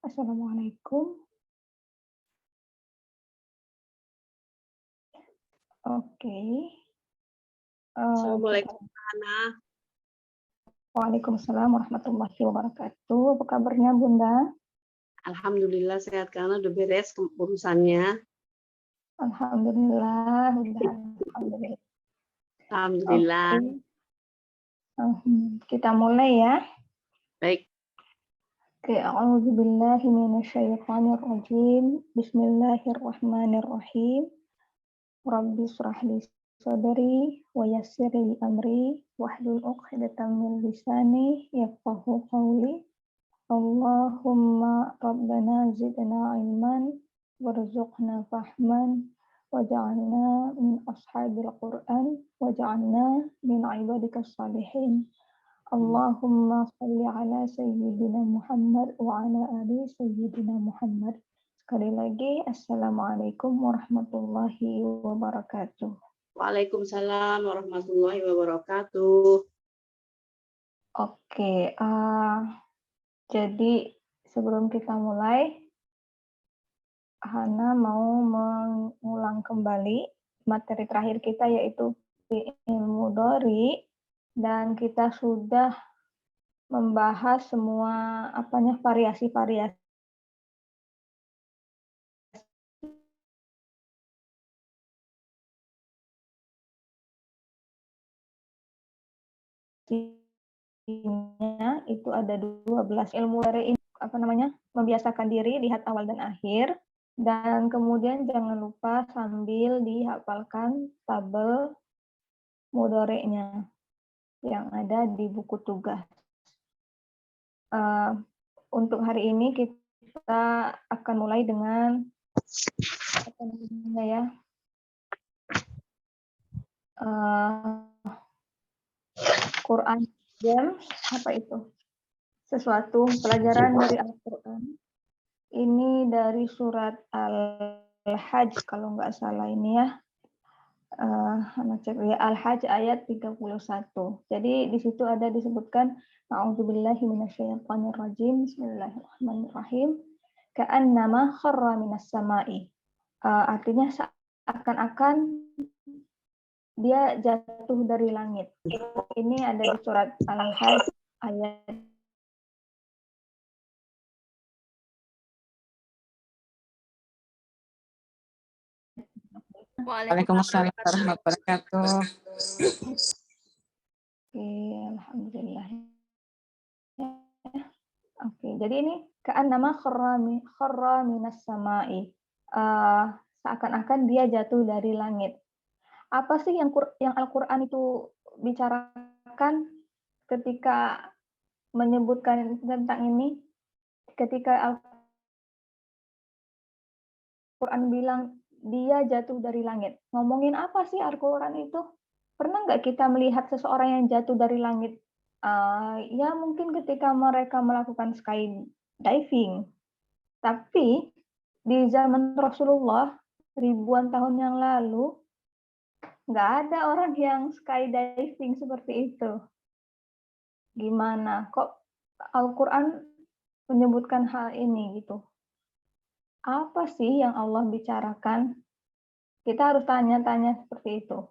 Assalamualaikum. Oke. Kita Assalamualaikum, Hana. Waalaikumsalam warahmatullahi wabarakatuh. Apa kabarnya, Bunda? Alhamdulillah sehat karena udah beres urusannya. Alhamdulillah, Bunda. Alhamdulillah. Alhamdulillah. Oke. Kita mulai ya. Baik. Oke, a'udzubillahi minasyaitonirrajim. Bismillahirrahmanirrahim. Rabbi shrah li sadri wa yassir li amri wahlul 'uqdatam min lisani yafqahu qawli. Allahumma rabbana zidna ilman warzuqna fahman waj'alna min ashabil Qur'an waj'alna min ibadikas salihin. Allahumma shalli ala sayyidina Muhammad wa ala ali sayyidina Muhammad. Sekali lagi, Assalamualaikum warahmatullahi wabarakatuh. Waalaikumsalam warahmatullahi wabarakatuh. Oke, jadi sebelum kita mulai, Hana mau mengulang kembali materi terakhir kita yaitu ilmu dori, dan kita sudah membahas semua variasi-variasi itu ada 12 ilmu dori ini membiasakan diri lihat awal dan akhir, dan kemudian jangan lupa sambil dihafalkan tabel mudhari'nya yang ada di buku tugas. Untuk hari ini kita akan mulai dengan Quran Games, sesuatu pelajaran dari Al-Quran. Ini dari surat Al-Hajj kalau nggak salah ini ya. Al-Hajj ayat 31. Jadi di situ ada disebutkan a'udzubillahi minasyaitonirrajim. Bismillahirrahmanirrahim. Ka'annama kharra minas sama'i. Artinya seakan-akan dia jatuh dari langit. Ini ada di surat Al-Hajj ayat Waalaikumsalam warahmatullahi wabarakatuh. Oke, alhamdulillah. Oke, jadi ini ka'annama kharra minas sama'i. Seakan-akan dia jatuh dari langit. Apa sih yang Al-Qur'an itu bicarakan ketika menyebutkan tentang ini? Ketika Al-Qur'an bilang dia jatuh dari langit. Ngomongin apa sih Al-Qur'an itu? Pernah nggak kita melihat seseorang yang jatuh dari langit? Ya mungkin ketika mereka melakukan skydiving. Tapi di zaman Rasulullah ribuan tahun yang lalu nggak ada orang yang skydiving seperti itu. Gimana? Kok Al-Quran menyebutkan hal ini gitu? Apa sih yang Allah bicarakan? Kita harus tanya-tanya seperti itu.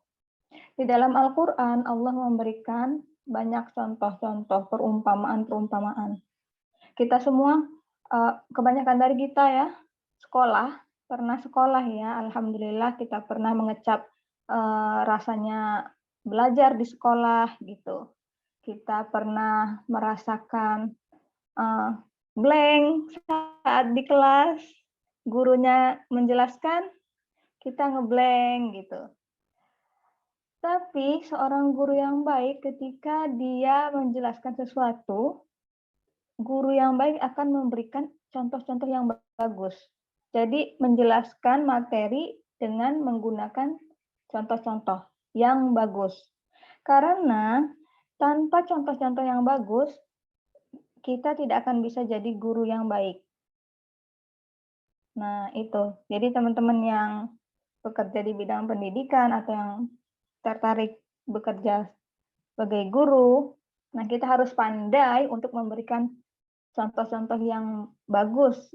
Di dalam Al-Quran, Allah memberikan banyak contoh-contoh perumpamaan-perumpamaan. Kita semua, kebanyakan dari kita ya, pernah sekolah ya, alhamdulillah kita pernah mengecap rasanya belajar di sekolah gitu. Kita pernah merasakan blank saat di kelas, gurunya menjelaskan, kita ngeblank gitu. Tapi seorang guru yang baik ketika dia menjelaskan sesuatu, guru yang baik akan memberikan contoh-contoh yang bagus. Jadi menjelaskan materi dengan menggunakan contoh-contoh yang bagus. Karena tanpa contoh-contoh yang bagus, kita tidak akan bisa jadi guru yang baik. Nah, itu. Jadi teman-teman yang bekerja di bidang pendidikan atau yang tertarik bekerja sebagai guru, nah kita harus pandai untuk memberikan contoh-contoh yang bagus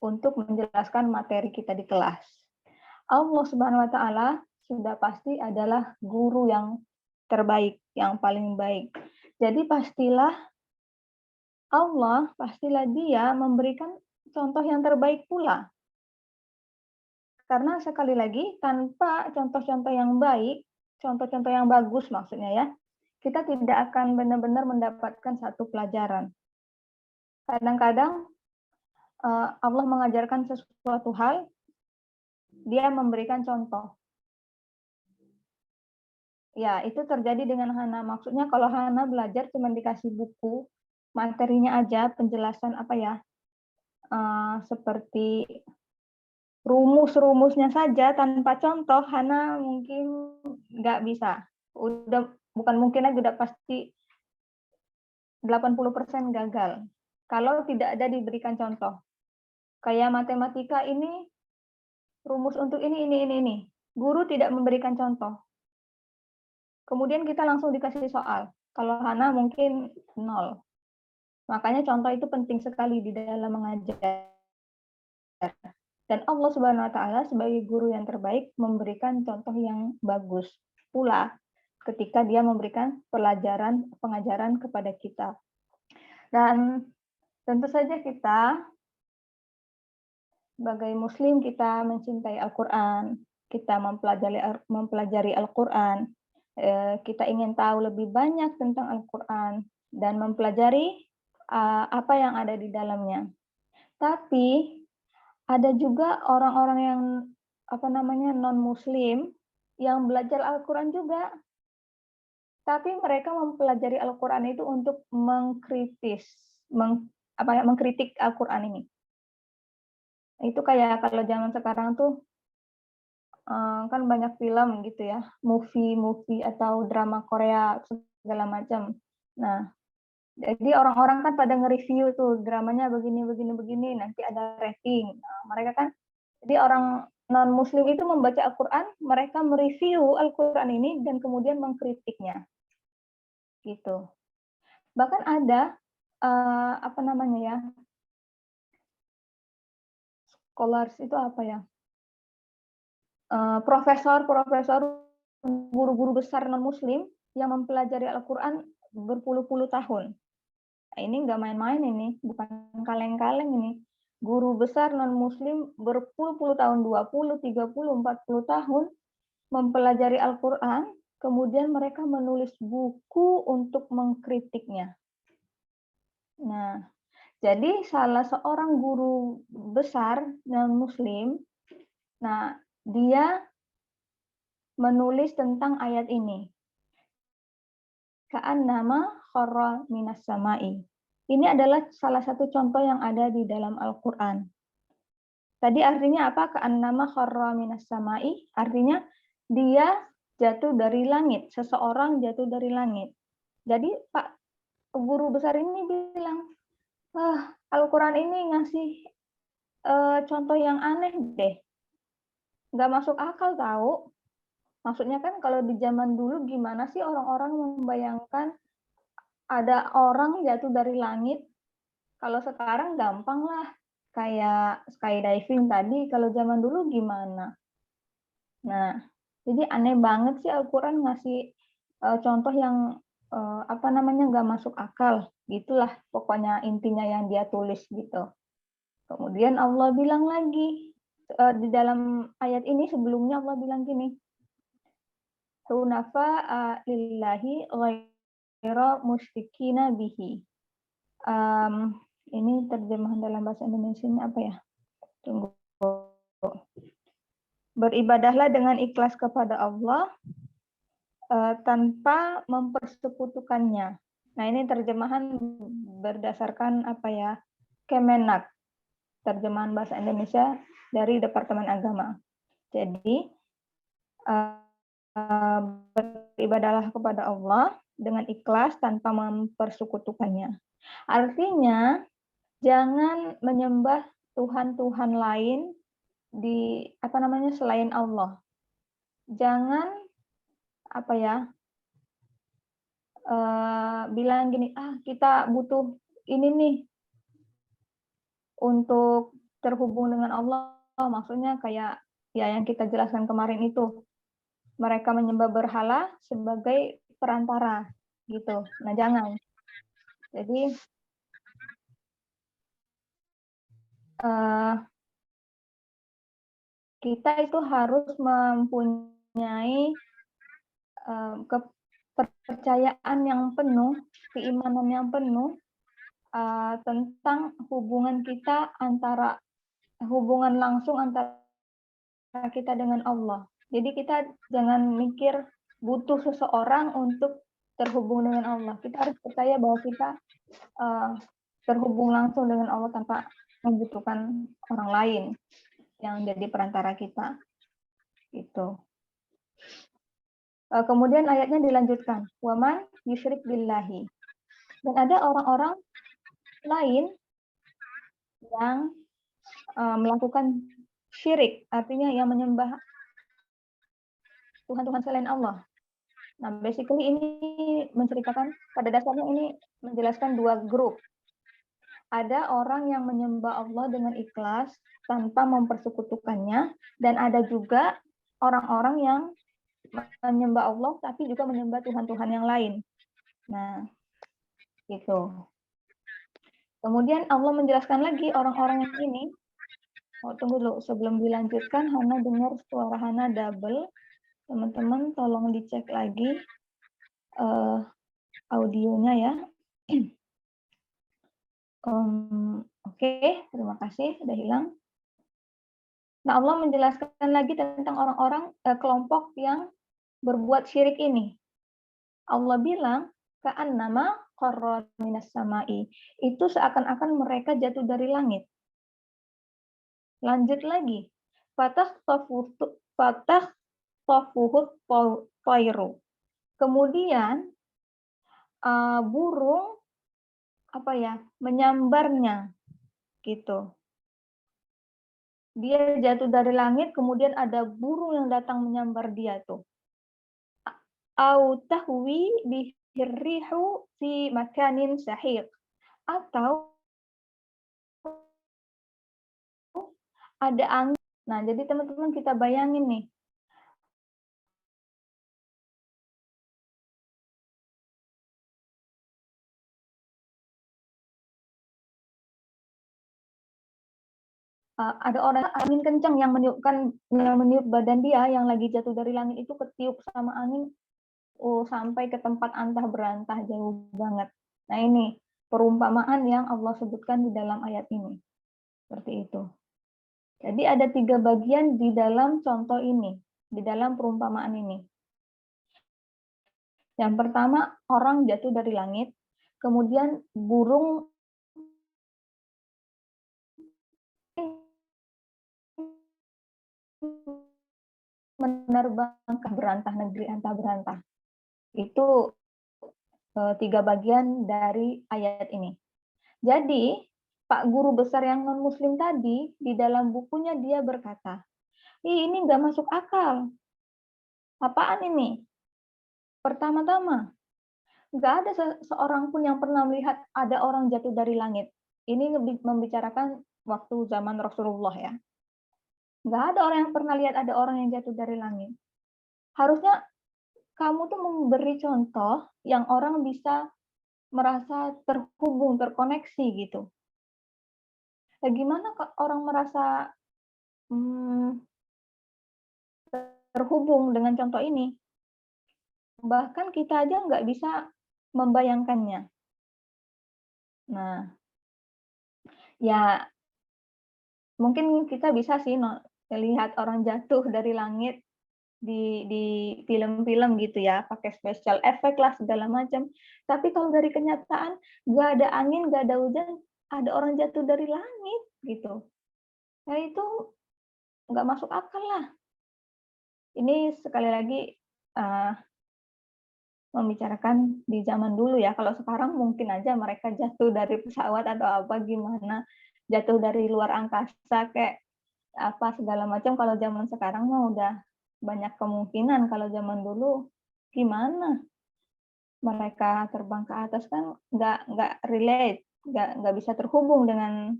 untuk menjelaskan materi kita di kelas. Allah Subhanahu wa taala sudah pasti adalah guru yang terbaik, yang paling baik. Jadi pastilah Dia memberikan contoh yang terbaik pula. Karena sekali lagi, tanpa contoh-contoh yang baik, contoh-contoh yang bagus maksudnya ya, kita tidak akan benar-benar mendapatkan satu pelajaran. Kadang-kadang Allah mengajarkan sesuatu hal, Dia memberikan contoh. Ya, itu terjadi dengan Hana. Maksudnya kalau Hana belajar cuma dikasih buku, materinya aja, penjelasan seperti rumus-rumusnya saja tanpa contoh, Hana mungkin nggak bisa. Bukan mungkin lagi, udah pasti 80% gagal. Kalau tidak ada diberikan contoh. Kayak matematika ini, rumus untuk ini. Guru tidak memberikan contoh. Kemudian kita langsung dikasih soal. Kalau Hana mungkin 0. Makanya contoh itu penting sekali di dalam mengajar. Dan Allah Subhanahu wa taala sebagai guru yang terbaik memberikan contoh yang bagus pula ketika Dia memberikan pengajaran kepada kita. Dan tentu saja kita sebagai muslim, kita mencintai Al-Qur'an, kita mempelajari Al-Qur'an, kita ingin tahu lebih banyak tentang Al-Qur'an dan mempelajari apa yang ada di dalamnya. Tapi ada juga orang-orang yang non-muslim yang belajar Al-Qur'an juga. Tapi mereka mempelajari Al-Qur'an itu untuk mengkritik Al-Qur'an ini. Itu kayak kalau zaman sekarang tuh kan banyak film gitu ya, movie atau drama Korea segala macam. Nah, jadi orang-orang kan pada nge-review tuh dramanya begini, nanti ada rating. Nah, mereka kan, jadi orang non-muslim itu membaca Al-Qur'an, mereka mereview Al-Qur'an ini dan kemudian mengkritiknya. Gitu. Bahkan ada scholars itu profesor, guru-guru besar non-muslim yang mempelajari Al-Qur'an berpuluh-puluh tahun. Nah, ini nggak main-main ini, bukan kaleng-kaleng ini. Guru besar non-muslim berpuluh-puluh tahun, 20, 30, 40 tahun mempelajari Al-Qur'an, kemudian mereka menulis buku untuk mengkritiknya. Nah, jadi salah seorang guru besar non-muslim, nah dia menulis tentang ayat ini. Ka'annama kharra minas sama'i. Ini adalah salah satu contoh yang ada di dalam Al-Qur'an. Tadi artinya apa? Ka'annama kharra minas sama'i, artinya dia jatuh dari langit, seseorang jatuh dari langit. Jadi Pak guru besar ini bilang, Al-Qur'an ini ngasih contoh yang aneh deh. Nggak masuk akal tahu. Maksudnya kan kalau di zaman dulu gimana sih orang-orang membayangkan ada orang jatuh dari langit? Kalau sekarang gampang lah, kayak skydiving tadi, kalau zaman dulu gimana? Nah, jadi aneh banget sih Al-Qur'an ngasih contoh yang nggak masuk akal. Gitulah pokoknya intinya yang dia tulis gitu. Kemudian Allah bilang lagi, di dalam ayat ini sebelumnya Allah bilang gini, hunafa lillahi ghaira musyrikina bihi. Ini terjemahan dalam bahasa Indonesia-nya apa ya? Tunggu. Beribadahlah dengan ikhlas kepada Allah tanpa mempersekutukannya. Nah, ini terjemahan berdasarkan Kemenak, terjemahan bahasa Indonesia dari Departemen Agama. Jadi beribadahlah kepada Allah dengan ikhlas tanpa mempersekutukannya. Artinya jangan menyembah Tuhan-Tuhan lain selain Allah. Jangan bilang gini, kita butuh ini nih, untuk terhubung dengan Allah, maksudnya kayak ya yang kita jelaskan kemarin itu, mereka menyembah berhala sebagai perantara gitu. Nah, jangan. Jadi kita itu harus mempunyai kepercayaan yang penuh, keimanan yang penuh tentang hubungan kita hubungan langsung antara kita dengan Allah. Jadi kita jangan mikir butuh seseorang untuk terhubung dengan Allah. Kita harus percaya bahwa kita terhubung langsung dengan Allah tanpa membutuhkan orang lain yang jadi perantara kita. Gitu. Kemudian ayatnya dilanjutkan, waman yusyrik billahi. Dan ada orang-orang lain yang melakukan syirik, artinya yang menyembah Tuhan-Tuhan selain Allah. Nah, basically ini menceritakan, pada dasarnya ini menjelaskan dua grup. Ada orang yang menyembah Allah dengan ikhlas tanpa mempersekutukannya, dan ada juga orang-orang yang menyembah Allah tapi juga menyembah Tuhan-Tuhan yang lain. Nah, gitu. Kemudian Allah menjelaskan lagi orang-orang yang ini. Tunggu dulu, sebelum dilanjutkan, Hana dengar suara Hana double. Teman-teman tolong dicek lagi audionya ya. Oke, terima kasih, sudah hilang. Nah, Allah menjelaskan lagi tentang orang-orang kelompok yang berbuat syirik ini. Allah bilang, ka'annama qarra minas sama'i. Itu seakan-akan mereka jatuh dari langit. Lanjut lagi. Fatah tafuhut toiru. Kemudian burung menyambarnya gitu. Dia jatuh dari langit, kemudian ada burung yang datang menyambar dia tuh. Au tahwi bihirrihu fi makanin sahiq. Atau ada angin. Nah, jadi teman-teman kita bayangin nih. Ada orang angin kencang yang meniup badan dia yang lagi jatuh dari langit itu ketiup sama angin sampai ke tempat antah berantah jauh banget. Nah, ini perumpamaan yang Allah sebutkan di dalam ayat ini. Seperti itu. Jadi ada 3 bagian di dalam contoh ini, di dalam perumpamaan ini. Yang pertama, orang jatuh dari langit, kemudian burung menerbang ke berantah negeri antah berantah. Itu 3 bagian dari ayat ini. Jadi, Pak Guru Besar yang non-Muslim tadi, di dalam bukunya dia berkata, ini nggak masuk akal. Apaan ini? Pertama-tama, nggak ada seorang pun yang pernah melihat ada orang jatuh dari langit. Ini membicarakan waktu zaman Rasulullah ya. Nggak ada orang yang pernah lihat ada orang yang jatuh dari langit. Harusnya kamu tuh memberi contoh yang orang bisa merasa terhubung, terkoneksi gitu. Nah, gimana orang merasa terhubung dengan contoh ini? Bahkan kita aja nggak bisa membayangkannya. Nah, ya mungkin kita bisa sih lihat orang jatuh dari langit di film-film gitu ya, pakai special effect lah segala macam. Tapi kalau dari kenyataan, nggak ada angin, nggak ada hujan, ada orang jatuh dari langit gitu. Nah itu nggak masuk akal lah. Ini sekali lagi membicarakan di zaman dulu ya. Kalau sekarang mungkin aja mereka jatuh dari pesawat atau apa gimana, jatuh dari luar angkasa kayak apa segala macam. Kalau zaman sekarang mah udah banyak kemungkinan. Kalau zaman dulu gimana? Mereka terbang ke atas kan nggak relate, nggak bisa terhubung dengan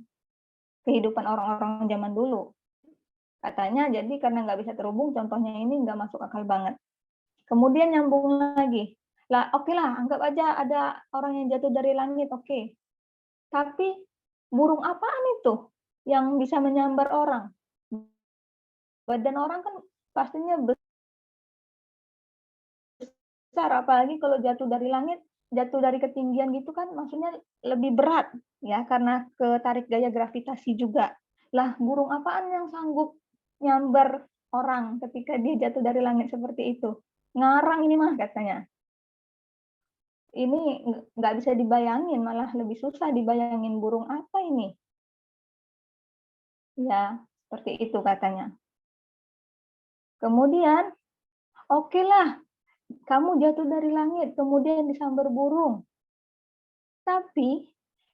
kehidupan orang-orang zaman dulu. Katanya jadi karena nggak bisa terhubung, contohnya ini nggak masuk akal banget. Kemudian nyambung lagi, lah oke lah, anggap aja ada orang yang jatuh dari langit, oke. Tapi burung apaan itu yang bisa menyambar orang? Badan orang kan pastinya besar, apalagi kalau jatuh dari langit, jatuh dari ketinggian gitu kan maksudnya lebih berat ya karena ketarik gaya gravitasi juga. Lah burung apaan yang sanggup nyambar orang ketika dia jatuh dari langit seperti itu? Ngarang ini mah katanya. Ini nggak bisa dibayangin, malah lebih susah dibayangin burung apa ini. Ya, seperti itu katanya. Kemudian, oke lah, kamu jatuh dari langit, kemudian disambar burung. Tapi,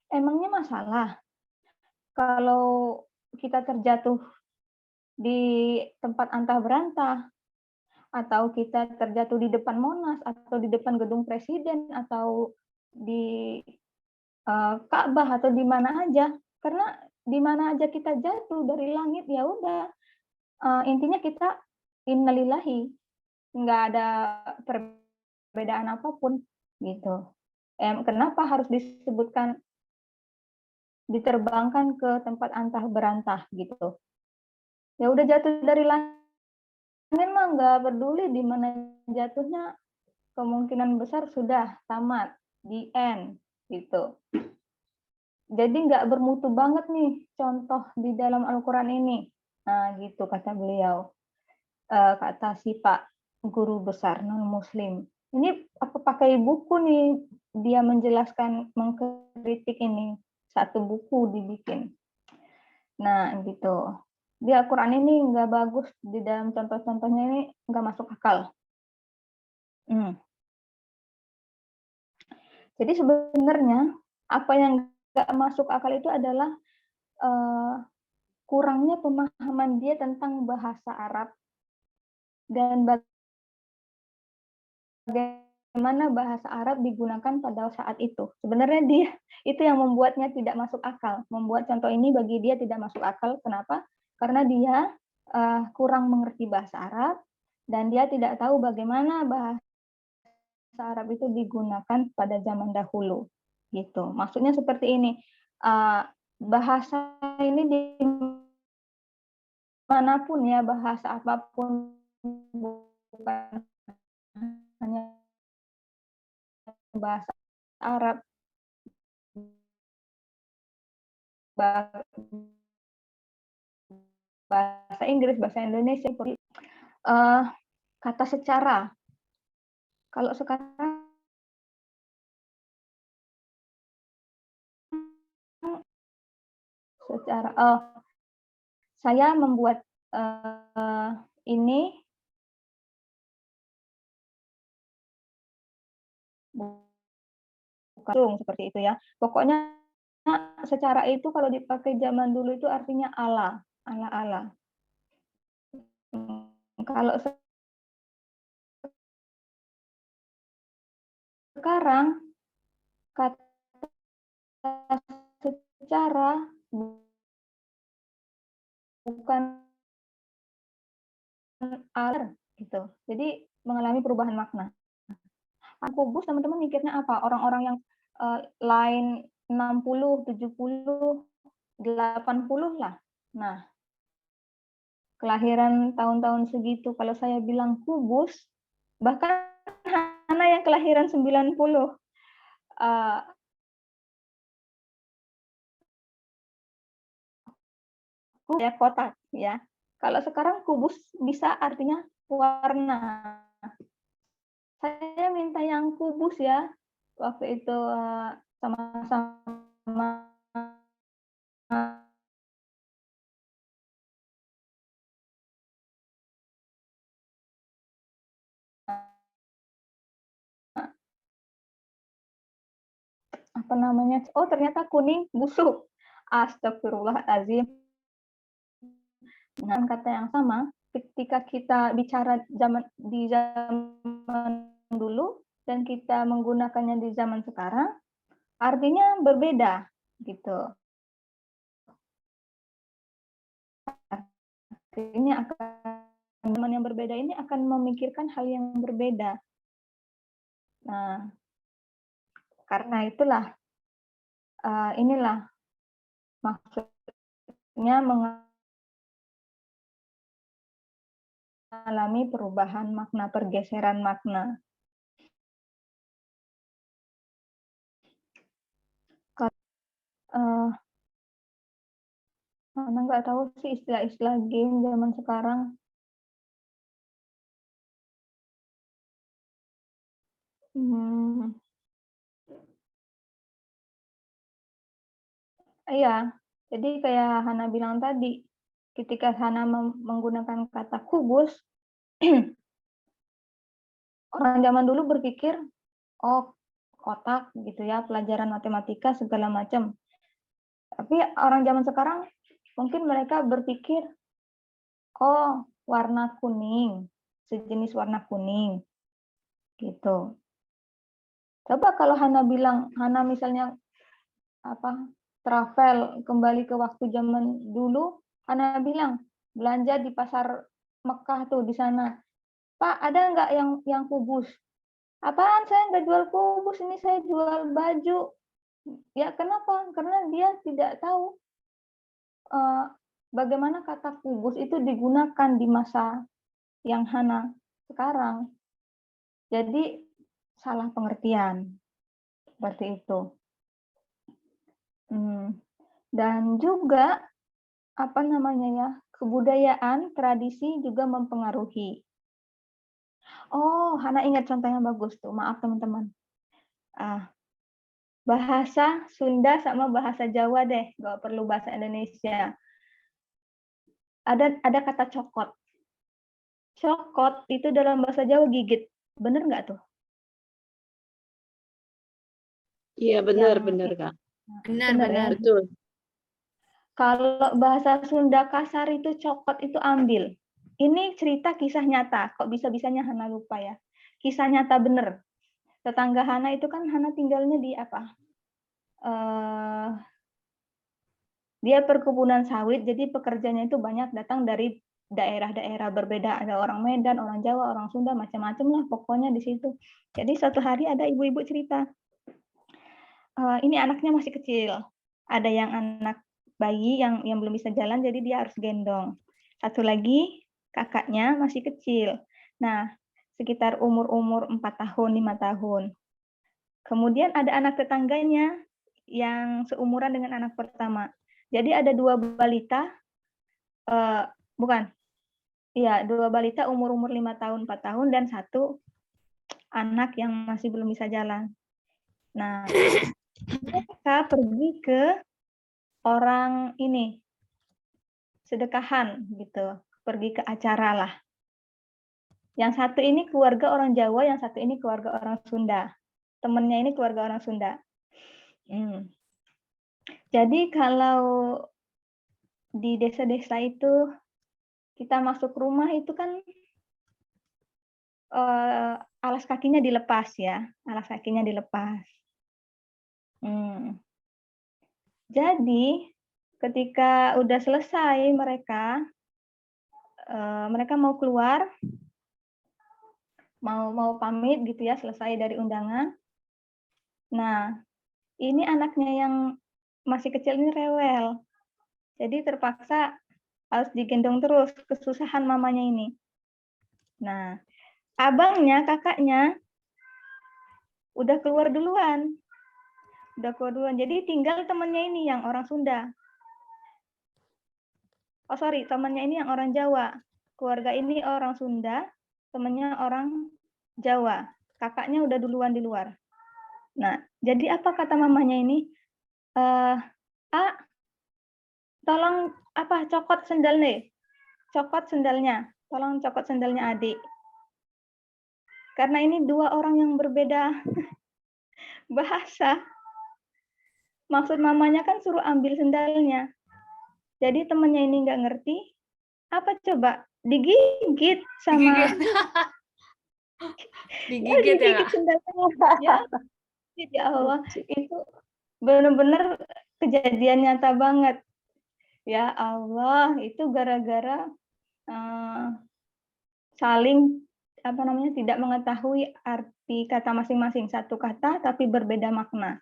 emangnya masalah kalau kita terjatuh di tempat antah berantah, atau kita terjatuh di depan Monas, atau di depan gedung presiden, atau di Ka'bah, atau di mana aja. Karena di mana aja kita jatuh dari langit, ya udah, intinya kita innalillahi, nggak ada perbedaan apapun, gitu. Kenapa harus disebutkan diterbangkan ke tempat antah berantah gitu. Ya udah jatuh dari langit mah nggak peduli di mana jatuhnya, kemungkinan besar sudah tamat, the end gitu. Jadi nggak bermutu banget nih contoh di dalam Al-Quran ini. Nah gitu kata beliau, kata si Pak guru besar non-muslim. Ini apa pakai buku nih dia menjelaskan, mengkritik ini. Satu buku dibikin. Nah gitu. Di Al-Quran ini nggak bagus, di dalam contoh-contohnya ini nggak masuk akal. Jadi sebenarnya apa yang nggak masuk akal itu adalah kurangnya pemahaman dia tentang bahasa Arab dan bagaimana bahasa Arab digunakan pada saat itu. Sebenarnya dia itu yang membuatnya tidak masuk akal. Membuat contoh ini bagi dia tidak masuk akal. Kenapa? Karena dia kurang mengerti bahasa Arab dan dia tidak tahu bagaimana bahasa Arab itu digunakan pada zaman dahulu. Gitu. Maksudnya seperti ini. Bahasa ini dimanapun ya, bahasa apapun, bukan hanya bahasa Arab, bahasa Inggris, bahasa Indonesia, kata secara. Kalau sekarang secara, saya membuat ini bukan seperti itu ya. Pokoknya secara itu kalau dipakai zaman dulu itu artinya Allah, Allah. Kalau sekarang kata secara bukan Allah gitu. Jadi mengalami perubahan makna. Kubus teman-teman mikirnya apa? Orang-orang yang line 60, 70, 80 lah. Nah, kelahiran tahun-tahun segitu, kalau saya bilang kubus, bahkan Hana yang kelahiran 90, ya kotak ya. Kalau sekarang kubus bisa artinya warna. Saya minta yang kubus ya. Waktu itu sama-sama apa namanya? Oh, ternyata kuning busuk. Astagfirullahaladzim. Dengan kata yang sama, ketika kita bicara di zaman dulu dan kita menggunakannya di zaman sekarang, artinya berbeda gitu. ini zaman yang berbeda ini akan memikirkan hal yang berbeda. Nah, karena itulah inilah maksudnya mengalami perubahan makna, pergeseran makna. Mana nggak tahu sih istilah-istilah game zaman sekarang. Iya, jadi kayak Hana bilang tadi, ketika Hana menggunakan kata kubus, orang zaman dulu berpikir, oh kotak gitu ya, pelajaran matematika segala macam. Tapi orang zaman sekarang mungkin mereka berpikir, oh warna kuning, sejenis warna kuning, gitu. Coba kalau Hana bilang, Hana misalnya travel kembali ke waktu zaman dulu, Hana bilang belanja di pasar Mekah tuh di sana. Pak, ada nggak yang kubus? Apaan, saya nggak jual kubus, ini saya jual baju. Ya kenapa? Karena dia tidak tahu bagaimana kata kubus itu digunakan di masa yang Hana sekarang. Jadi salah pengertian seperti itu. Dan juga kebudayaan, tradisi juga mempengaruhi. Oh, Hana ingat contohnya bagus tuh. Maaf teman-teman. Bahasa Sunda sama bahasa Jawa deh, nggak perlu bahasa Indonesia. Ada kata cokot. Cokot itu dalam bahasa Jawa gigit. Bener nggak tuh? Iya, benar Kak. Benar. Betul. Kalau bahasa Sunda kasar itu cokot itu ambil. Ini cerita kisah nyata. Kok bisa-bisanya Hana lupa ya? Kisah nyata bener. Tetangga Hana itu kan Hana tinggalnya di dia perkebunan sawit, jadi pekerjanya itu banyak datang dari daerah-daerah berbeda. Ada orang Medan, orang Jawa, orang Sunda, macam-macam lah pokoknya di situ. Jadi suatu hari ada ibu-ibu cerita, ini anaknya masih kecil. Ada yang anak bayi yang belum bisa jalan, jadi dia harus gendong. Satu lagi kakaknya masih kecil. Nah, sekitar umur 4 tahun, 5 tahun. Kemudian ada anak tetangganya yang seumuran dengan anak pertama. Jadi ada dua balita, dua balita umur 5 tahun, 4 tahun, dan satu anak yang masih belum bisa jalan. Nah, mereka pergi ke orang ini, sedekahan gitu, pergi ke acara lah. Yang satu ini keluarga orang Jawa, yang satu ini keluarga orang Sunda. Temennya ini keluarga orang Sunda. Jadi kalau di desa-desa itu kita masuk rumah itu kan alas kakinya dilepas ya, alas kakinya dilepas. Jadi ketika udah selesai mereka mau keluar, mau pamit gitu ya, selesai dari undangan. Nah, ini anaknya yang masih kecil ini rewel. Jadi terpaksa harus digendong terus, kesusahan mamanya ini. Nah, abangnya, kakaknya udah keluar duluan. Jadi tinggal temannya ini yang orang Sunda. Oh sorry, temannya ini yang orang Jawa. Keluarga ini orang Sunda, temannya orang Jawa. Kakaknya udah duluan di luar. Nah, jadi apa kata mamanya ini? Tolong cokot sendalnya. Cokot sendalnya. Tolong cokot sendalnya adik. Karena ini dua orang yang berbeda bahasa. Maksud mamanya kan suruh ambil sendalnya. Jadi temannya ini nggak ngerti. Apa coba? Digigit sama... Digigit ya, Kak? Sendalnya. Ya Allah, itu benar-benar kejadian nyata banget. Ya Allah, itu gara-gara eh, saling tidak mengetahui arti kata masing-masing, satu kata tapi berbeda makna.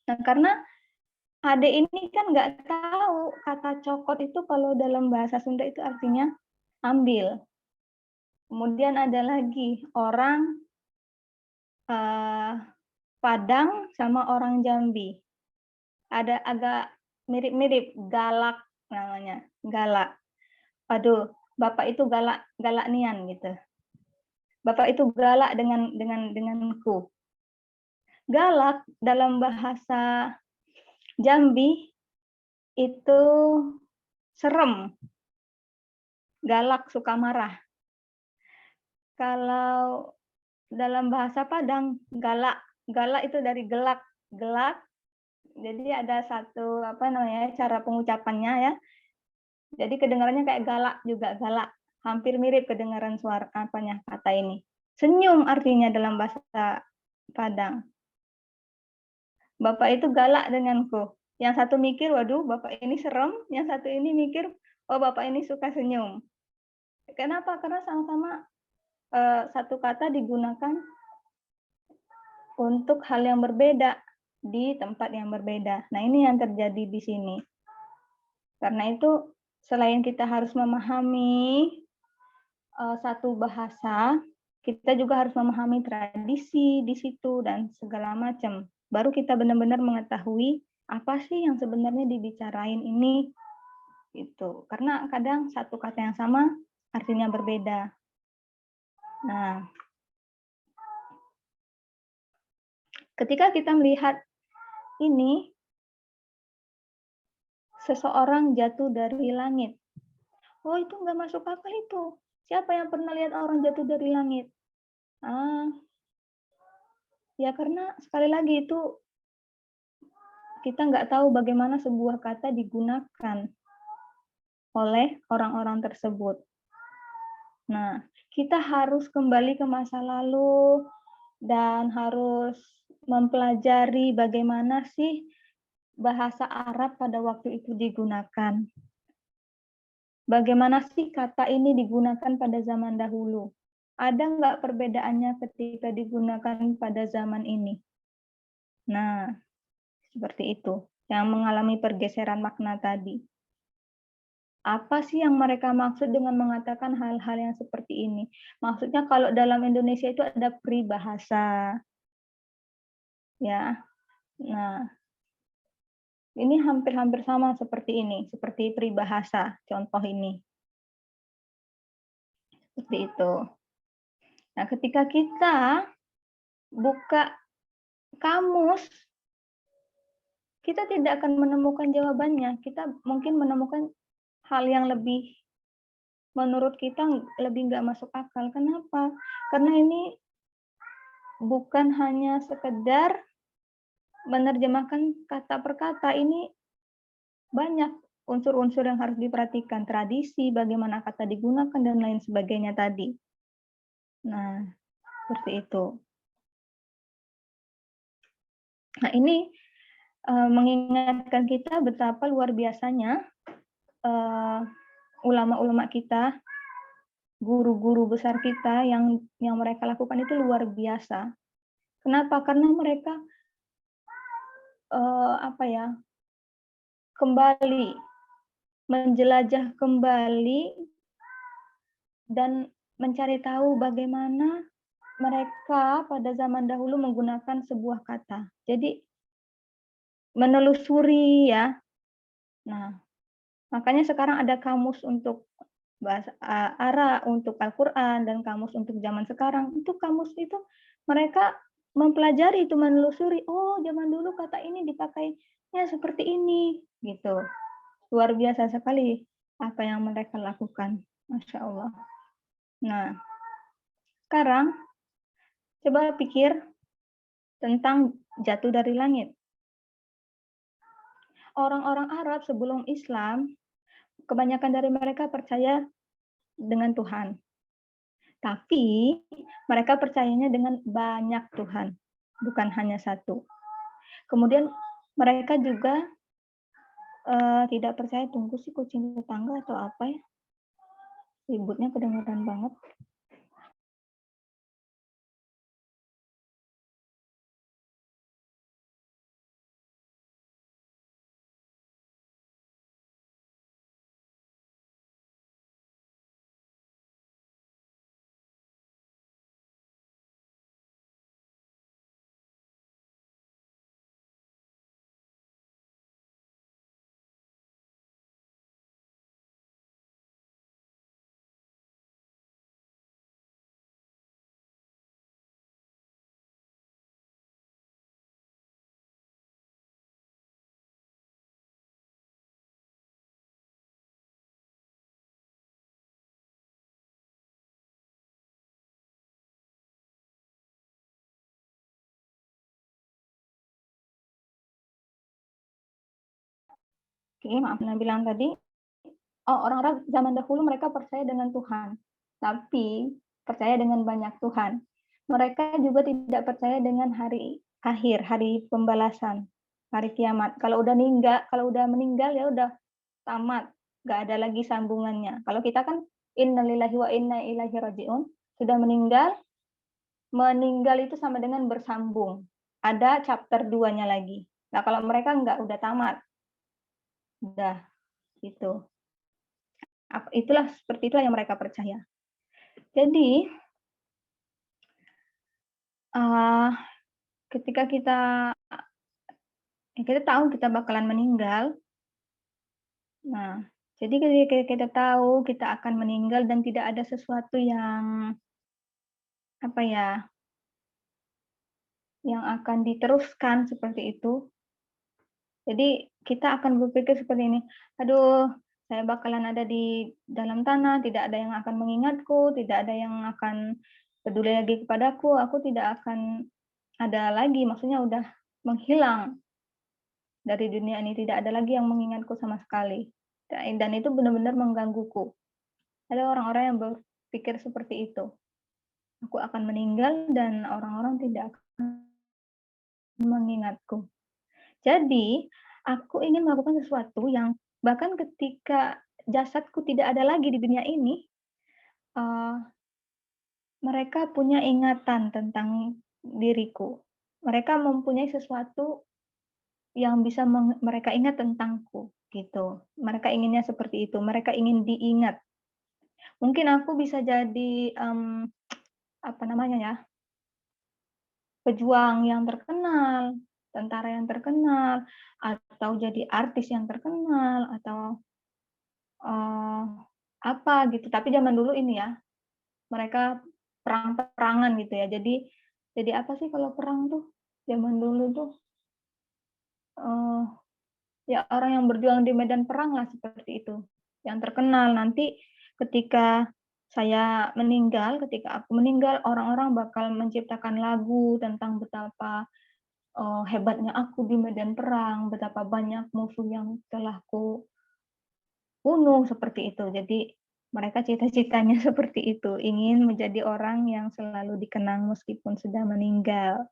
Nah, karena Ade ini kan nggak tahu kata cokot itu kalau dalam bahasa Sunda itu artinya ambil. Kemudian ada lagi orang Padang sama orang Jambi. Ada agak mirip-mirip, galak namanya, galak. Aduh, Bapak itu galak nian gitu. Bapak itu galak denganku. Galak dalam bahasa Jambi itu serem. Galak, suka marah. Kalau dalam bahasa Padang, galak itu dari gelak. Jadi ada satu cara pengucapannya ya. Jadi kedengarannya kayak galak juga, galak. Hampir mirip kedengaran suara kata ini. Senyum artinya dalam bahasa Padang. Bapak itu galak denganku. Yang satu mikir, waduh, Bapak ini serem. Yang satu ini mikir, oh, Bapak ini suka senyum. Kenapa? Karena sama-sama satu kata digunakan untuk hal yang berbeda di tempat yang berbeda. Nah, ini yang terjadi di sini. Karena itu, selain kita harus memahami satu bahasa, kita juga harus memahami tradisi di situ dan segala macam. Baru kita benar-benar mengetahui apa sih yang sebenarnya dibicarain ini. Gitu. Karena kadang satu kata yang sama artinya berbeda. Nah, ketika kita melihat ini, seseorang jatuh dari langit. Oh, itu nggak masuk akal itu. Siapa yang pernah lihat orang jatuh dari langit? Ya karena sekali lagi itu kita nggak tahu bagaimana sebuah kata digunakan oleh orang-orang tersebut. Nah, kita harus kembali ke masa lalu dan harus mempelajari bagaimana sih bahasa Arab pada waktu itu digunakan. Bagaimana sih kata ini digunakan pada zaman dahulu? Ada nggak perbedaannya ketika digunakan pada zaman ini? Nah, seperti itu. Yang mengalami pergeseran makna tadi. Apa sih yang mereka maksud dengan mengatakan hal-hal yang seperti ini? Maksudnya kalau dalam Indonesia itu ada peribahasa. Ya. Nah, ini hampir-hampir sama seperti ini, seperti peribahasa, contoh ini. Seperti itu. Nah, ketika kita buka kamus, kita tidak akan menemukan jawabannya. Kita mungkin menemukan hal yang lebih, menurut kita lebih nggak masuk akal. Kenapa? Karena ini bukan hanya sekedar menerjemahkan kata per kata, ini banyak unsur-unsur yang harus diperhatikan, tradisi, bagaimana kata digunakan, dan lain sebagainya tadi. Nah, seperti itu. Nah, ini mengingatkan kita betapa luar biasanya ulama-ulama kita, guru-guru besar kita yang mereka lakukan itu luar biasa. Kenapa? Karena mereka kembali menjelajah kembali dan mencari tahu bagaimana mereka pada zaman dahulu menggunakan sebuah kata. Jadi menelusuri ya. Nah, makanya sekarang ada kamus untuk bahasa Arab, untuk Al-Quran, dan kamus untuk zaman sekarang. Itu kamus itu mereka mempelajari, itu menelusuri. Oh, zaman dulu kata ini dipakainya seperti ini, gitu. Luar biasa sekali apa yang mereka lakukan. Masya Allah. Nah, sekarang coba pikir tentang jatuh dari langit. Orang-orang Arab sebelum Islam, kebanyakan dari mereka percaya dengan Tuhan. Tapi mereka percayanya dengan banyak Tuhan, bukan hanya satu. Kemudian mereka juga tidak percaya, tunggu sih kucing tetangga atau apa ya? Ributnya kedengaran banget. Oke, maaf Nah bilang tadi, orang-orang zaman dahulu mereka percaya dengan Tuhan, tapi percaya dengan banyak Tuhan. Mereka juga tidak percaya dengan hari akhir, hari pembalasan, hari kiamat. Kalau udah meninggal ya udah tamat, nggak ada lagi sambungannya. Kalau kita kan innalillahi wa inna ilaihi rajiun, sudah meninggal itu sama dengan bersambung. Ada chapter 2-nya lagi. Nah, kalau mereka nggak, udah tamat. Udah, gitu. Seperti itulah yang mereka percaya. Jadi, ketika kita tahu kita bakalan meninggal. Nah, jadi ketika kita tahu kita akan meninggal dan tidak ada sesuatu yang yang akan diteruskan seperti itu. Jadi kita akan berpikir seperti ini, aduh, saya bakalan ada di dalam tanah, tidak ada yang akan mengingatku, tidak ada yang akan peduli lagi kepadaku, aku tidak akan ada lagi, maksudnya udah menghilang dari dunia ini, tidak ada lagi yang mengingatku sama sekali. Dan itu benar-benar menggangguku. Ada orang-orang yang berpikir seperti itu. Aku akan meninggal dan orang-orang tidak akan mengingatku. Jadi, aku ingin melakukan sesuatu yang bahkan ketika jasadku tidak ada lagi di dunia ini, mereka punya ingatan tentang diriku. Mereka mempunyai sesuatu yang bisa mereka ingat tentangku, gitu. Mereka inginnya seperti itu, mereka ingin diingat. Mungkin aku bisa jadi, pejuang yang terkenal, tentara yang terkenal, atau jadi artis yang terkenal, atau apa gitu. Tapi zaman dulu ini ya, mereka perang-perangan gitu ya. Jadi apa sih kalau perang tuh? Zaman dulu tuh ya orang yang berjuang di medan perang lah seperti itu. Yang terkenal nanti ketika ketika aku meninggal, orang-orang bakal menciptakan lagu tentang betapa hebatnya aku di medan perang, betapa banyak musuh yang telah ku bunuh, seperti itu. Jadi mereka cita-citanya seperti itu, ingin menjadi orang yang selalu dikenang meskipun sudah meninggal.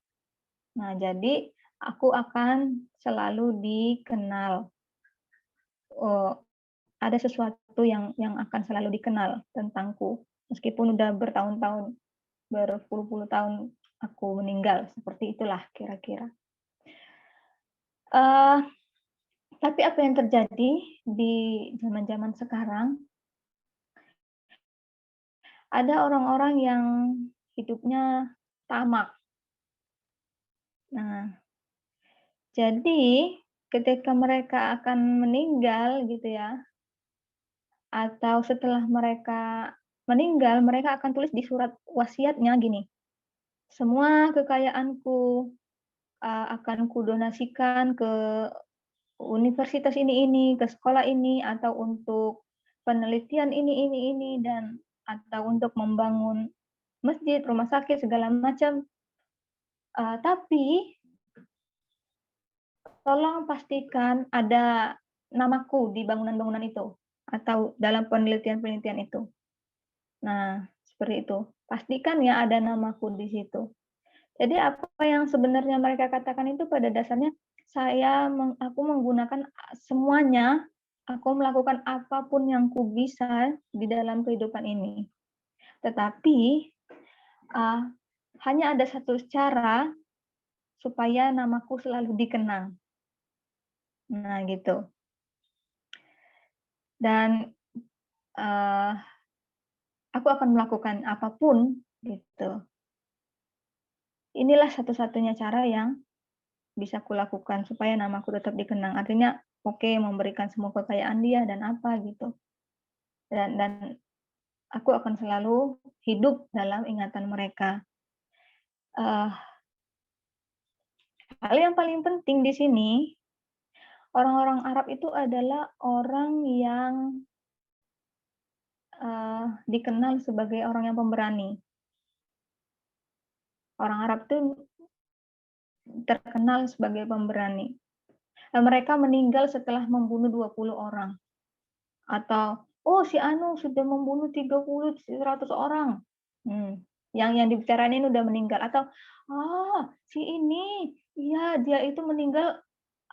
Nah, jadi aku akan selalu dikenal. Ada sesuatu yang akan selalu dikenal tentangku, meskipun udah bertahun-tahun, berpuluh-puluh tahun aku meninggal, seperti itulah kira-kira. Tapi apa yang terjadi di zaman-zaman sekarang, ada orang-orang yang hidupnya tamak. Nah, jadi ketika mereka akan meninggal gitu ya, atau setelah mereka meninggal, mereka akan tulis di surat wasiatnya gini, semua kekayaanku akan kudonasikan ke universitas ini, ke sekolah ini, atau untuk penelitian ini, dan atau untuk membangun masjid, rumah sakit, segala macam. Tapi tolong pastikan ada namaku di bangunan-bangunan itu atau dalam penelitian-penelitian itu. Nah, seperti itu. Pastikan ya ada namaku di situ. Jadi apa yang sebenarnya mereka katakan itu pada dasarnya aku menggunakan semuanya Aku melakukan apapun yang ku bisa di dalam kehidupan ini. Tetapi hanya ada satu cara supaya namaku selalu dikenang. Nah, gitu. Dan aku akan melakukan apapun gitu. Inilah satu-satunya cara yang bisa kulakukan supaya namaku tetap dikenang. Artinya, oke, memberikan semua kekayaan dia dan apa gitu. Dan aku akan selalu hidup dalam ingatan mereka. Hal yang paling penting di sini, orang-orang Arab itu adalah orang yang dikenal sebagai orang yang pemberani. Orang Arab itu terkenal sebagai pemberani. Mereka meninggal setelah membunuh 20 orang. Atau, oh si Anu sudah membunuh 30, 100 orang. Yang dibicarain ini udah meninggal. Atau, si ini, iya dia itu meninggal,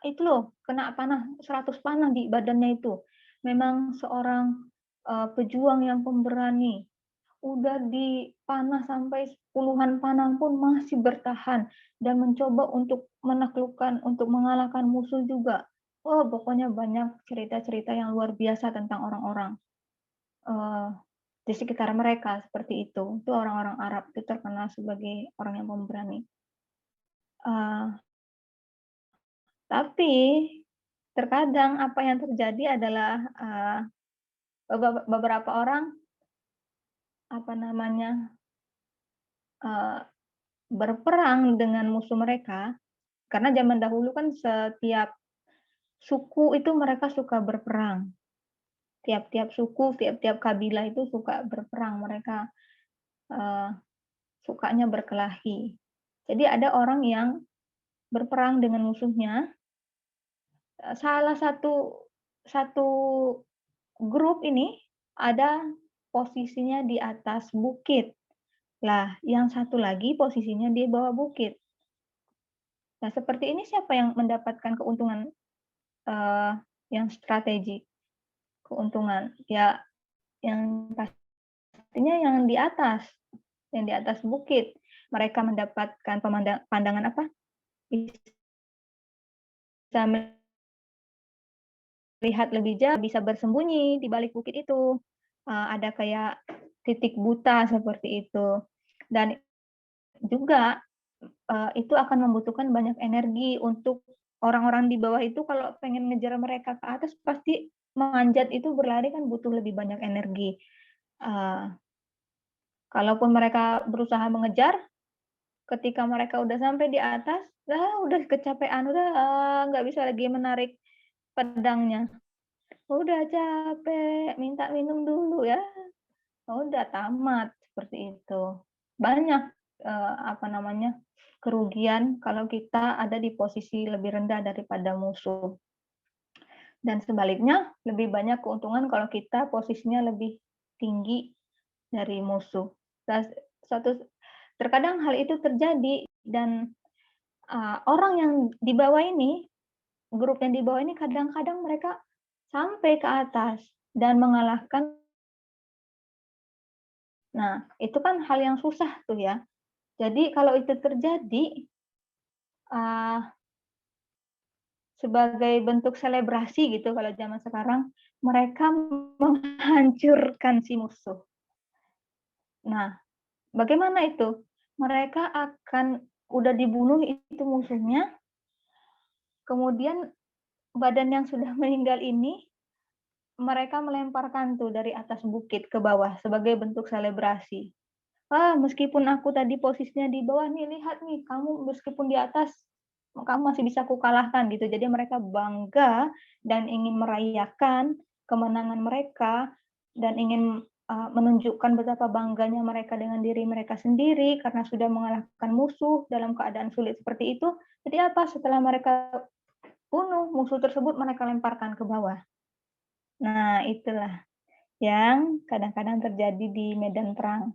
itu loh, kena panah, 100 panah di badannya itu. Memang seorang pejuang yang pemberani. Udah dipanah sampai puluhan panah pun masih bertahan dan mencoba untuk menaklukkan, untuk mengalahkan musuh juga. Oh, pokoknya banyak cerita-cerita yang luar biasa tentang orang-orang di sekitar mereka seperti itu. Itu orang-orang Arab itu terkenal sebagai orang yang pemberani. Tapi terkadang apa yang terjadi adalah beberapa orang berperang dengan musuh mereka, karena zaman dahulu kan setiap suku itu mereka suka berperang. Tiap-tiap suku, tiap-tiap kabilah itu suka berperang, mereka sukanya berkelahi. Jadi ada orang yang berperang dengan musuhnya. Salah satu grup ini ada posisinya di atas bukit. Lah, yang satu lagi posisinya di bawah bukit. Nah, seperti ini siapa yang mendapatkan keuntungan yang strategi? Keuntungan ya yang pastinya yang di atas bukit. Mereka mendapatkan pandangan apa? Bisa melihat lebih jauh, bisa bersembunyi di balik bukit itu. Ada kayak titik buta seperti itu. Dan juga itu akan membutuhkan banyak energi untuk orang-orang di bawah itu kalau pengen ngejar mereka ke atas pasti memanjat itu berlari kan butuh lebih banyak energi. Kalaupun mereka berusaha mengejar, ketika mereka udah sampai di atas, udah kecapean, udah nggak bisa lagi menarik pedangnya. Udah capek, minta minum dulu ya. Udah tamat seperti itu. Banyak kerugian kalau kita ada di posisi lebih rendah daripada musuh. Dan sebaliknya, lebih banyak keuntungan kalau kita posisinya lebih tinggi dari musuh. Terkadang hal itu terjadi dan orang yang di bawah ini, grup yang di bawah ini kadang-kadang mereka sampai ke atas dan mengalahkan. Nah, itu kan hal yang susah tuh ya. Jadi kalau itu terjadi, sebagai bentuk selebrasi gitu kalau zaman sekarang, mereka menghancurkan si musuh. Nah, bagaimana itu? Mereka akan udah dibunuh itu musuhnya, kemudian badan yang sudah meninggal ini, mereka melemparkan tuh dari atas bukit ke bawah sebagai bentuk selebrasi. Meskipun aku tadi posisinya di bawah nih, lihat nih, kamu meskipun di atas, kamu masih bisa kukalahkan gitu. Jadi mereka bangga dan ingin merayakan kemenangan mereka dan ingin menunjukkan betapa bangganya mereka dengan diri mereka sendiri karena sudah mengalahkan musuh dalam keadaan sulit seperti itu. Jadi apa? Setelah mereka bunuh musuh tersebut, mereka lemparkan ke bawah. Nah, itulah yang kadang-kadang terjadi di medan perang.